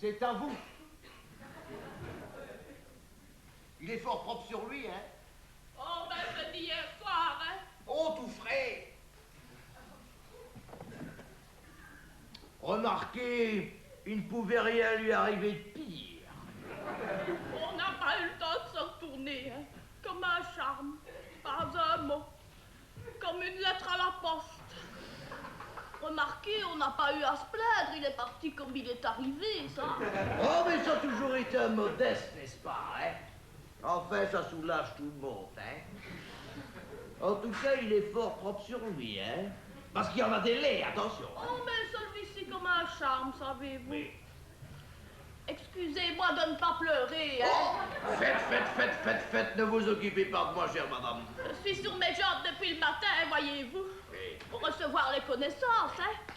C'est à vous. Il est fort propre sur lui, hein? Oh, ben, c'est d'hier soir, hein? Oh, tout frais! Remarquez, il ne pouvait rien lui arriver de pire. On n'a pas eu le temps de se retourner, hein? Comme un charme. Pas un mot. Comme une lettre à la poste. Remarquez, on n'a pas eu à se plaindre. Il est parti comme il est arrivé, ça. Oh, mais ça a toujours été un modeste, n'est-ce pas, hein? Enfin, ça soulage tout le monde, hein? En tout cas, il est fort propre sur lui, hein? Parce qu'il y en a des laits, attention. Oh, mais celui-ci comme un charme, savez-vous. Oui. Excusez-moi de ne pas pleurer, hein. Oh, faites, ne vous occupez pas de moi, chère madame. Je suis sur mes jambes depuis le matin, voyez-vous. Oui. Pour recevoir les connaissances, hein.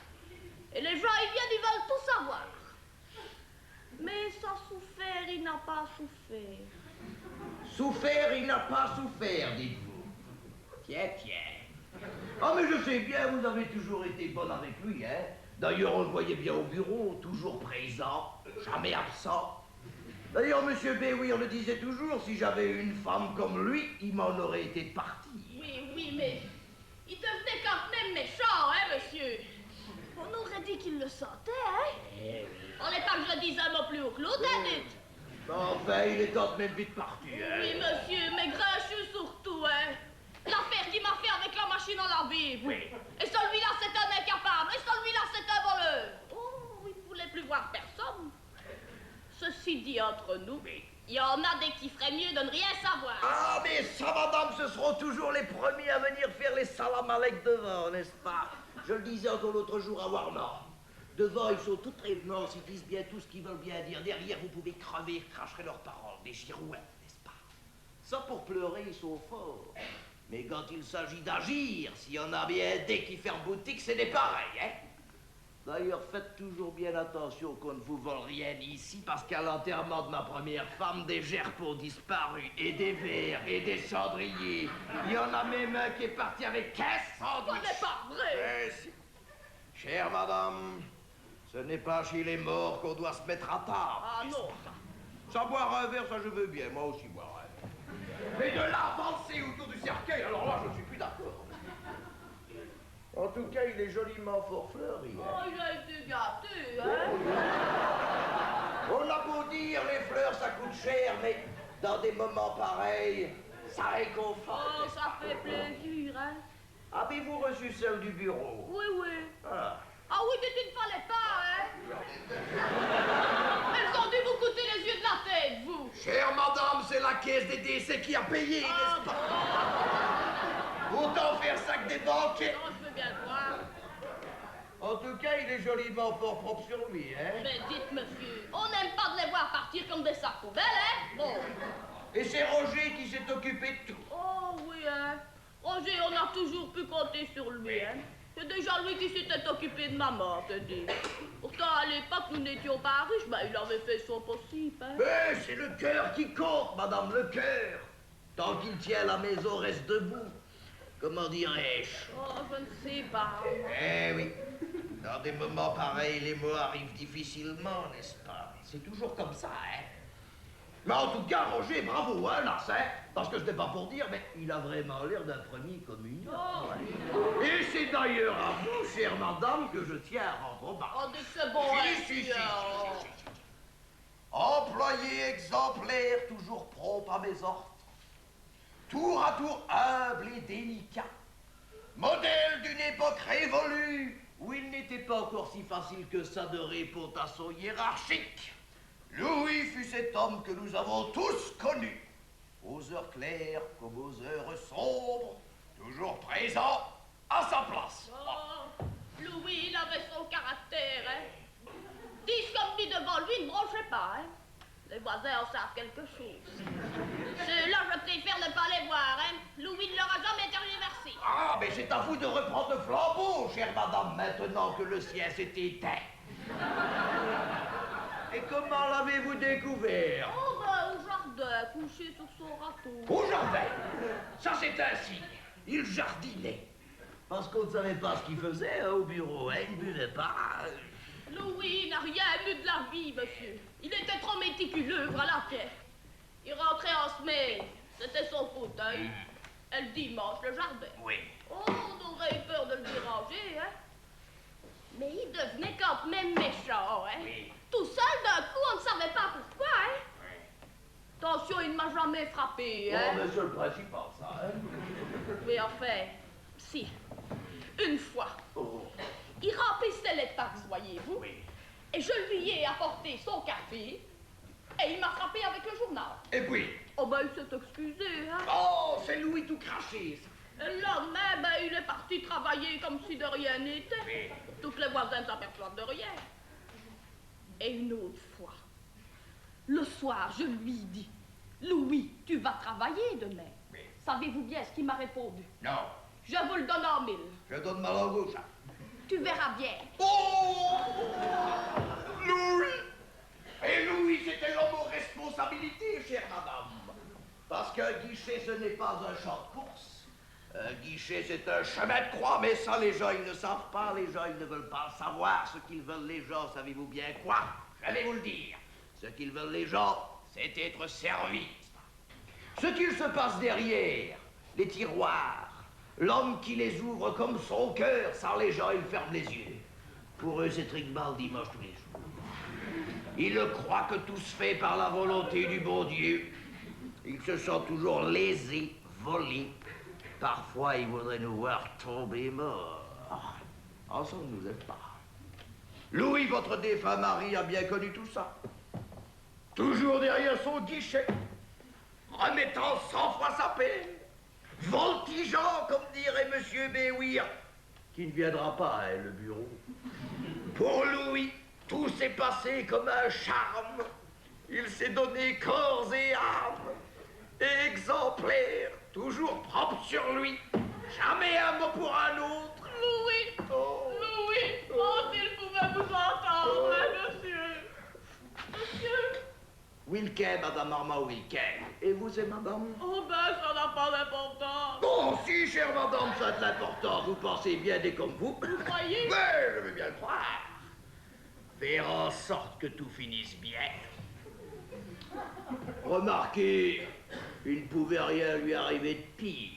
Et les gens, ils viennent, ils veulent tout savoir. Mais sans souffert, il n'a pas souffert. Souffert, il n'a pas souffert, dites-vous. Tiens. Ah, mais je sais bien, vous avez toujours été bonne avec lui, hein. D'ailleurs, on le voyait bien au bureau, toujours présent, jamais absent. D'ailleurs, monsieur B, oui, on le disait toujours, si j'avais eu une femme comme lui, il m'en aurait été parti. Oui, mais il devenait quand même méchant, hein, monsieur. On aurait dit qu'il le sentait, hein. Eh oui. On n'est pas que je dise un mot plus haut que l'autre, hein, dites. Enfin, il est quand même vite parti, hein. Oui, monsieur, mais grincheux surtout, hein. L'affaire qu'il m'a fait avec la machine à laver. Oui. Et celui-là, c'est un incapable. Et celui-là, c'est un voleur. Oh, il ne voulait plus voir personne. Ceci dit, entre nous, il y en a des qui feraient mieux de ne rien savoir. Ah, mais ça, madame, ce seront toujours les premiers à venir faire les salam alek devant, n'est-ce pas? Je le disais encore l'autre jour à Warner. Devant, ils sont tous prévenants, ils disent bien tout ce qu'ils veulent bien dire. Derrière, vous pouvez crever, cracherez leurs paroles, des girouettes, n'est-ce pas? Ça, pour pleurer, ils sont forts. Mais quand il s'agit d'agir, s'il y en a bien des qui ferment boutique, c'est des pareils, hein? D'ailleurs, faites toujours bien attention qu'on ne vous vole rien ici, parce qu'à l'enterrement de ma première femme, des gerbes ont disparu, et des verres, et des cendriers. Il y en a même un qui est parti avec 15 sandwichs. Ce n'est pas vrai. Eh, si. Chère madame, ce n'est pas chez les morts qu'on doit se mettre à table. Ah non, ça. Ça, boire un verre, ça je veux bien, moi aussi boire un verre. Mais de là avancer autour du cercueil, alors là, je ne suis plus d'accord. En tout cas, il est joliment fort fleuri. Hein? Oh, il a été gâté, hein. On a beau dire, les fleurs, ça coûte cher, mais dans des moments pareils, ça réconforte. Oh, ça fait plaisir, hein. Avez-vous reçu celle du bureau? Oui. Ah. Ah oui, mais il ne fallait pas, hein. Elles ont dû vous coûter les yeux de la tête, vous. Chère madame, c'est la caisse des décès qui a payé, Ah, n'est-ce pas? Autant faire ça que des banquets. non, je veux bien le voir. En tout cas, il est joliment fort propre sur lui, hein? Mais dites, monsieur, on n'aime pas de les voir partir comme des sacs poubelles, hein. Bon. Et c'est Roger qui s'est occupé de tout. Oh, oui, hein. Roger, on a toujours pu compter sur lui, hein. C'est déjà lui qui s'était occupé de maman, te dis. Pourtant, à l'époque, nous n'étions pas riches, ben, il avait fait son possible, hein. Mais c'est le cœur qui compte, madame, le cœur. Tant qu'il tient, la maison reste debout. Comment dirais-je? Oh, je ne sais pas. Eh oui. Dans des moments pareils, les mots arrivent difficilement, n'est-ce pas? C'est toujours comme ça, hein? Mais en tout cas, Roger, bravo, hein, Larsen? Parce que ce n'est pas pour dire, mais il a vraiment l'air d'un premier communion. Oh. Hein. Et c'est d'ailleurs à vous, chère madame, que je tiens à rendre hommage. Oh, c'est bon, Si. Employé exemplaire, toujours prompt à mes ordres. Tour à tour humble et délicat. Modèle d'une époque révolue, où il n'était pas encore si facile que ça de répondre à son hiérarchique. Louis fut cet homme que nous avons tous connu, aux heures claires comme aux heures sombres, toujours présent à sa place. Oh, Louis, il avait son caractère, hein. 10 comme mis devant lui ne bronchaient pas, hein. Les voisins en savent quelque chose. Ceux-là, je préfère ne pas les voir, hein. Louis ne leur a jamais tergiversé. Ah, mais c'est à vous de reprendre le flambeau, chère madame, maintenant que le sien s'est éteint. Et comment l'avez-vous découvert? Oh, ben, au jardin, couché sur son râteau. Au jardin? Ça, c'est un signe. Il jardinait. Parce qu'on ne savait pas ce qu'il faisait, hein, au bureau, hein. Il ne buvait pas. Louis n'a rien eu de la vie, monsieur. Il était trop méticuleux, voilà qu'est. Il rentrait en semaine, c'était son fauteuil. Et le dimanche, le jardin. Oui. Oh, on aurait eu peur de le déranger, hein. Mais il devenait quand même méchant, hein. Oui. Tout seul, d'un coup, on ne savait pas pourquoi, hein. Attention, il ne m'a jamais frappé, hein. Oh, monsieur le principal, ça, hein. Mais enfin, si, une fois, Oh. il remplissait les taxes, voyez-vous. Oui. Et je lui ai apporté son café, et il m'a frappé avec le journal. Et puis? Oh ben, il s'est excusé, hein. Oh, c'est Louis tout craché, ça. Et le lendemain, ben, il est parti travailler comme si de rien n'était. Oui. Toutes les voisins ne s'aperçoivent de rien. Et une autre fois, le soir, je lui dis, Louis, tu vas travailler demain. Oui. Savez-vous bien ce qu'il m'a répondu? Non. Je vous le donne en 1000. Je donne ma langue au chat. Tu verras bien. Oh! Louis! Et Louis, c'était l'homme aux responsabilités, chère madame. Parce qu'un guichet, ce n'est pas un champ de course. Un guichet, c'est un chemin de croix, mais ça, les gens, ils ne savent pas. Les gens, ils ne veulent pas savoir. Ce qu'ils veulent, les gens, savez-vous bien quoi? Je vais vous le dire. Ce qu'ils veulent, les gens, c'est être servis. Ce qu'il se passe derrière, les tiroirs, l'homme qui les ouvre comme son cœur, ça, les gens, ils ferment les yeux. Pour eux, c'est Trigbal dimanche tous les jours. Ils croient que tout se fait par la volonté du bon Dieu. Ils se sentent toujours lésés, volés. Parfois, ils voudraient nous voir tomber morts. Ah, ça ne nous aide pas. Louis, votre défunt mari, a bien connu tout ça. Toujours derrière son guichet, remettant 100 fois sa peine, voltigeant, comme dirait Monsieur Béouir, qui ne viendra pas, hein, le bureau. Pour Louis, tout s'est passé comme un charme. Il s'est donné corps et âme, exemplaire, toujours propre sur lui, jamais un mot pour un autre. Louis! Oh. Louis! Oh, s'il pouvait vous entendre, hein, monsieur! Monsieur! Wilquin, Madame Armand Wilquin. Et vous et Madame? Oh ben, ça n'a pas d'importance. Bon, si, chère Madame, ça a de l'importance. Vous pensez bien des comme vous. Vous croyez? Mais je veux bien le croire. Faire en sorte que tout finisse bien. Remarquez, il ne pouvait rien lui arriver de pire.